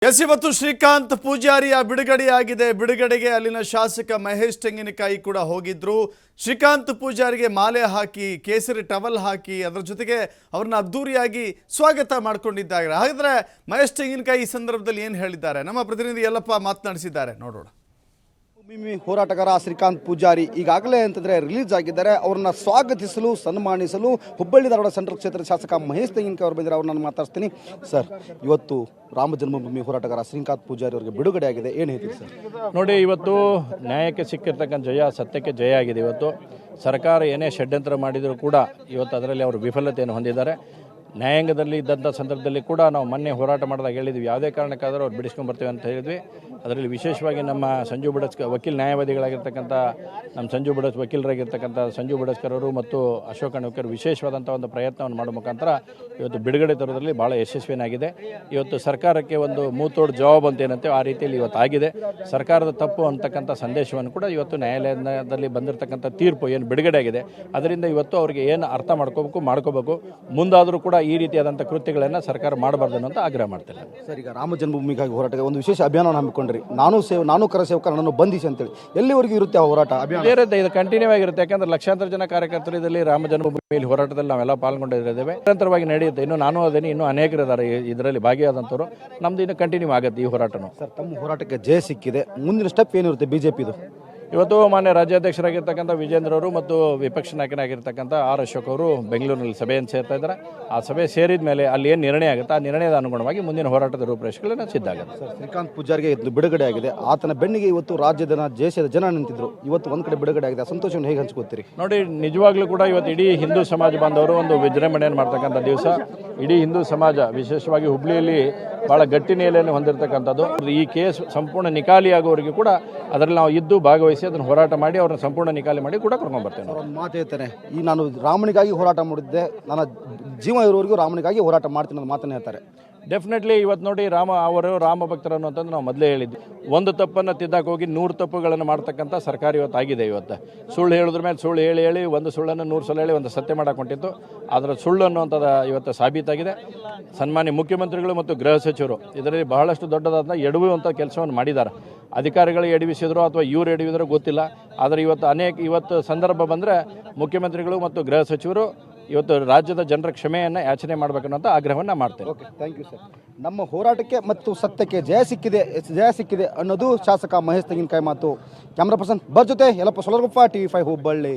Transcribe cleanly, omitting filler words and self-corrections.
ಇವತ್ತು ಶ್ರೀಕಾಂತ್ ಪೂಜಾರಿಯ ಬಿಡುಗಡೆಯಾಗಿದೆ. ಬಿಡುಗಡೆಗೆ ಅಲ್ಲಿನ ಶಾಸಕ ಮಹೇಶ್ ತೆಂಗಿನಕಾಯಿ ಕೂಡ ಹೋಗಿದ್ರು. ಶ್ರೀಕಾಂತ್ ಪೂಜಾರಿಗೆ ಮಾಲೆ ಹಾಕಿ ಕೇಸರಿ ಟವಲ್ ಹಾಕಿ ಅದರ ಜೊತೆಗೆ ಅವ್ರನ್ನ ಅದ್ದೂರಿಯಾಗಿ ಸ್ವಾಗತ ಮಾಡಿಕೊಂಡಿದ್ದಾರೆ. ಹಾಗಾದ್ರೆ ಮಹೇಶ್ ತೆಂಗಿನಕಾಯಿ ಈ ಸಂದರ್ಭದಲ್ಲಿ ಏನು ಹೇಳಿದ್ದಾರೆ ನಮ್ಮ ಪ್ರತಿನಿಧಿ ಯಲ್ಲಪ್ಪ ಮಾತನಾಡಿಸಿದ್ದಾರೆ, ನೋಡೋಣ. ಭೂಮಿ ಹೋರಾಟಗಾರ ಶ್ರೀಕಾಂತ್ ಪೂಜಾರಿ ಈಗಾಗಲೇ ಅಂತಂದರೆ ರಿಲೀಸ್ ಆಗಿದ್ದಾರೆ. ಅವ್ರನ್ನ ಸ್ವಾಗತಿಸಲು ಸನ್ಮಾನಿಸಲು ಹುಬ್ಬಳ್ಳಿ ಧಾರವಾಡ ಸೆಂಟ್ರಲ್ ಕ್ಷೇತ್ರದ ಶಾಸಕ ಮಹೇಶ್ ತೆಂಗಿನಕಾಯಿ ಅವರು ಬಂದಿದ್ದಾರೆ. ಅವ್ರನ್ನ ಮಾತಾಡ್ತೀನಿ. ಸರ್, ಇವತ್ತು ರಾಮ ಜನ್ಮಭೂಮಿ ಹೋರಾಟಗಾರ ಶ್ರೀಕಾಂತ್ ಪೂಜಾರಿ ಅವರಿಗೆ ಬಿಡುಗಡೆ ಆಗಿದೆ, ಏನು ಹೇಳ್ತೀವಿ ಸರ್? ನೋಡಿ, ಇವತ್ತು ನ್ಯಾಯಕ್ಕೆ ಸಿಕ್ಕಿರ್ತಕ್ಕಂಥ ಜಯ ಸತ್ಯಕ್ಕೆ ಜಯ ಆಗಿದೆ. ಇವತ್ತು ಸರ್ಕಾರ ಏನೇ ಷಡ್ಯಂತ್ರ ಮಾಡಿದರೂ ಕೂಡ ಇವತ್ತು ಅದರಲ್ಲಿ ಅವರು ವಿಫಲತೆಯನ್ನು ಹೊಂದಿದ್ದಾರೆ. ನ್ಯಾಯಾಂಗದಲ್ಲಿ ಇದ್ದಂಥ ಸಂದರ್ಭದಲ್ಲಿ ಕೂಡ ನಾವು ಮೊನ್ನೆ ಹೋರಾಟ ಮಾಡಿದಾಗ ಹೇಳಿದ್ವಿ, ಯಾವುದೇ ಕಾರಣಕ್ಕಾದರೂ ಅವ್ರು ಬಿಡಿಸ್ಕೊಂಡ್ಬರ್ತೇವೆ ಅಂತ ಹೇಳಿದ್ವಿ. ಅದರಲ್ಲಿ ವಿಶೇಷವಾಗಿ ನಮ್ಮ ಸಂಜು ಬಡಸ್ಕರ್ ವಕೀಲ ನ್ಯಾಯವಾದಿಗಳಾಗಿರ್ತಕ್ಕಂಥ ನಮ್ಮ ವಕೀಲರಾಗಿರ್ತಕ್ಕಂಥ ಸಂಜು ಬಡಸ್ಕರ್ ಅವರು ಮತ್ತು ಅಶೋಕ್ ಅಣ್ವಕರ್ ವಿಶೇಷವಾದಂಥ ಒಂದು ಪ್ರಯತ್ನವನ್ನು ಮಾಡೋ ಮುಖಾಂತರ ಇವತ್ತು ಬಿಡುಗಡೆ ತರೋದ್ರಲ್ಲಿ ಭಾಳ ಯಶಸ್ವಿಯಾಗಿದೆ. ಇವತ್ತು ಸರ್ಕಾರಕ್ಕೆ ಒಂದು ಮೂತೋಡು ಜವಾಬ್ ಅಂತ ಏನಂತೆ ಆ ರೀತಿಯಲ್ಲಿ ಇವತ್ತು ಆಗಿದೆ. ಸರ್ಕಾರದ ತಪ್ಪು ಅಂತಕ್ಕಂಥ ಸಂದೇಶವನ್ನು ಕೂಡ ಇವತ್ತು ನ್ಯಾಯಾಲಯದಲ್ಲಿ ಬಂದಿರತಕ್ಕಂಥ ತೀರ್ಪು ಏನು ಬಿಡುಗಡೆ ಆಗಿದೆ, ಅದರಿಂದ ಇವತ್ತು ಅವರಿಗೆ ಏನು ಅರ್ಥ ಮಾಡ್ಕೋಬೇಕು. ಮುಂದಾದರೂ ಕೂಡ ಈ ರೀತಿಯಾದಂಥ ಕೃತ್ಯಗಳನ್ನು ಸರ್ಕಾರ ಮಾಡಬಾರ್ದು ಅಂತ ಆಗ್ರಹ ಮಾಡ್ತೇನೆ. ಸರ್, ಈಗ ರಾಮ ಜನ್ಮಭೂಮಿಗಾಗಿ ಹೋರಾಟಕ್ಕೆ ಒಂದು ವಿಶೇಷ ಅಭಿಯಾನವನ್ನು ಹಮ್ಮಿಕೊಂಡ್ರಿ. ನಾನು ಕರಸೇವಕ ನನ್ನನ್ನು ಬಂಧಿಸಿ ಅಂತೇಳಿ ಎಲ್ಲಿವರೆಗೂ ಇರುತ್ತೆ ಆ ಹೋರಾಟ ಅಭಿಯಾನ? ಇರುತ್ತೆ, ಇದು ಕಂಟಿನ್ಯೂ ಆಗಿರುತ್ತೆ. ಯಾಕಂದ್ರೆ ಲಕ್ಷಾಂತರ ಜನ ಕಾರ್ಯಕರ್ತರು ಇದರಲ್ಲಿ ರಾಮ ಜನ್ಮಭೂಮಿ ಹೋರಾಟದಲ್ಲಿ ನಾವೆಲ್ಲ ಪಾಲ್ಗೊಂಡಿದ್ದೇವೆ. ನಿರಂತರವಾಗಿ ನಡೆಯುತ್ತೆ. ಇನ್ನು ನಾನು ಅದೇನೆ, ಇನ್ನೂ ಅನೇಕರು ಇದ್ದಾರೆ ಇದರಲ್ಲಿ ಭಾಗಿಯಾದಂಥವ್ರು. ನಮ್ದು ಇನ್ನು ಕಂಟಿನ್ಯೂ ಆಗುತ್ತೆ ಈ ಹೋರಾಟನು. ಸರ್, ತಮ್ಮ ಹೋರಾಟಕ್ಕೆ ಜಯ ಸಿಕ್ಕಿದೆ. ಮುಂದಿನ ಸ್ಟೆಪ್ ಏನಿರುತ್ತೆ ಬಿಜೆಪಿದು? ಇವತ್ತು ಮಾನ್ಯ ರಾಜ್ಯಾಧ್ಯಕ್ಷರಾಗಿರ್ತಕ್ಕಂಥ ವಿಜೇಂದ್ರ ಅವರು ಮತ್ತು ವಿಪಕ್ಷ ನಾಯಕನಾಗಿರ್ತಕ್ಕಂಥ ಆರ್ ಅಶೋಕ್ ಅವರು ಬೆಂಗಳೂರಿನಲ್ಲಿ ಸಭೆಯನ್ನು ಸೇರ್ತಾ ಇದ್ದಾರೆ. ಆ ಸಭೆ ಸೇರಿದ ಮೇಲೆ ಅಲ್ಲಿ ಏನು ನಿರ್ಣಯ ಆಗುತ್ತೆ, ಆ ನಿರ್ಣಯದ ಅನುಗುಣವಾಗಿ ಮುಂದಿನ ಹೋರಾಟದ ರೂಪುರೇಷೆಗಳನ್ನು ಸಿದ್ಧ ಆಗುತ್ತೆ. ಸರ್, ಶ್ರೀಕಾಂತ್ ಪೂಜಾರಿಗೆ ಇದು ಬಿಡುಗಡೆ ಆಗಿದೆ. ಆತನ ಬೆನ್ನಿಗೆ ಇವತ್ತು ರಾಜ್ಯದ ದೇಶದ ಜನ ನಿಂತಿದ್ರು. ಇವತ್ತು ಒಂದು ಕಡೆ ಬಿಡುಗಡೆ ಆಗಿದೆ. ಸಂತೋಷವನ್ನು ಹೇಗೆ ಹಂಚ್ಕೋತೀರಿ? ನೋಡಿ, ನಿಜವಾಗ್ಲೂ ಕೂಡ ಇವತ್ತು ಇಡೀ ಹಿಂದೂ ಸಮಾಜ ಬಾಂಧವರು ಒಂದು ವಿಜೃಂಭಣೆಯನ್ನು ಮಾಡ್ತಕ್ಕಂಥ ದಿವಸ. ಇಡೀ ಹಿಂದೂ ಸಮಾಜ ವಿಶೇಷವಾಗಿ ಹುಬ್ಬಳ್ಳಿಯಲ್ಲಿ ಭಾಳ ಗಟ್ಟಿ ನೆಲೆಯನ್ನು ಹೊಂದಿರತಕ್ಕಂಥದ್ದು. ಈ ಕೇಸ್ ಸಂಪೂರ್ಣ ನಿಕಾಲಿ ಆಗೋವರೆಗೂ ಕೂಡ ಅದರಲ್ಲಿ ನಾವು ಇದ್ದು ಭಾಗವಹಿಸಿ ಅದನ್ನು ಹೋರಾಟ ಮಾಡಿ ಅವ್ರನ್ನ ಸಂಪೂರ್ಣ ನಿಕಾಲಿ ಮಾಡಿ ಕೂಡ ಕರ್ಕೊಂಡ್ಬರ್ತೇನೆ. ಒಂದು ಮಾತು ಹೇಳ್ತೇನೆ, ಈ ನಾನು ರಾಮನಿಗಾಗಿ ಹೋರಾಟ ಮಾಡಿದ್ದೆ, ನನ್ನ ಜೀವ ಇರೋವರೆಗೂ ರಾಮನಿಗಾಗಿ ಹೋರಾಟ ಮಾಡ್ತೀನಿ ಅನ್ನೋ ಮಾತನ್ನು ಹೇಳ್ತಾರೆ. ಡೆಫಿನೆಟ್ಲಿ ಇವತ್ತು ನೋಡಿ, ಅವರು ರಾಮ ಭಕ್ತರನ್ನು ಅಂತಂದು ನಾವು ಮೊದಲೇ ಹೇಳಿದ್ವಿ. ಒಂದು ತಪ್ಪನ್ನು ತಿದ್ದಕ್ಕೆ ಹೋಗಿ 100 ತಪ್ಪುಗಳನ್ನು ಮಾಡ್ತಕ್ಕಂಥ ಸರ್ಕಾರ ಇವತ್ತು ಆಗಿದೆ. ಇವತ್ತು ಸುಳ್ಳು ಹೇಳಿದ್ರ ಮೇಲೆ ಸುಳ್ಳು ಹೇಳಿ ಒಂದು ಸುಳ್ಳನ್ನು 100 ಸಲ ಹೇಳಿ ಒಂದು ಸತ್ಯ ಮಾಡಕೊಂಡಿತ್ತು. ಅದರ ಸುಳ್ಳು ಅನ್ನುವಂಥದ್ದು ಇವತ್ತು ಸಾಬೀತಾಗಿದೆ. ಸನ್ಮಾನ್ಯ ಮುಖ್ಯಮಂತ್ರಿಗಳು ಮತ್ತು ಗೃಹ ಸಚಿವರು ಇದರಲ್ಲಿ ಬಹಳಷ್ಟು ದೊಡ್ಡದಾದ ಎಡವುವಂಥ ಕೆಲಸವನ್ನು ಮಾಡಿದ್ದಾರೆ. ಅಧಿಕಾರಿಗಳು ಎಡವಿಸಿದ್ರು ಅಥವಾ ಇವರು ಎಡವಿದ್ರು ಗೊತ್ತಿಲ್ಲ. ಆದರೆ ಇವತ್ತು ಸಂದರ್ಭ ಬಂದರೆ ಮುಖ್ಯಮಂತ್ರಿಗಳು ಮತ್ತು ಗೃಹ ಸಚಿವರು ಇವತ್ತು ರಾಜ್ಯದ ಜನರ ಕ್ಷಮೆಯನ್ನು ಯಾಚನೆ ಮಾಡಬೇಕನ್ನೋಂಥ ಆಗ್ರಹವನ್ನು ಮಾಡ್ತೇವೆ. Okay, thank you sir. ನಮ್ಮ ಹೋರಾಟಕ್ಕೆ ಮತ್ತು ಸತ್ಯಕ್ಕೆ ಜಯ ಸಿಕ್ಕಿದೆ ಅನ್ನೋದು ಶಾಸಕ ಮಹೇಶ್ ತೆಂಗಿನಕಾಯಿ ಮಾತು. ಕ್ಯಾಮ್ರಾ ಪರ್ಸನ್ ಜೊತೆ ಯಲ್ಲಪ್ಪ ಸೊಲರ್ಗುಪ್ಪ, TV5 ಹುಬ್ಬಳ್ಳಿ.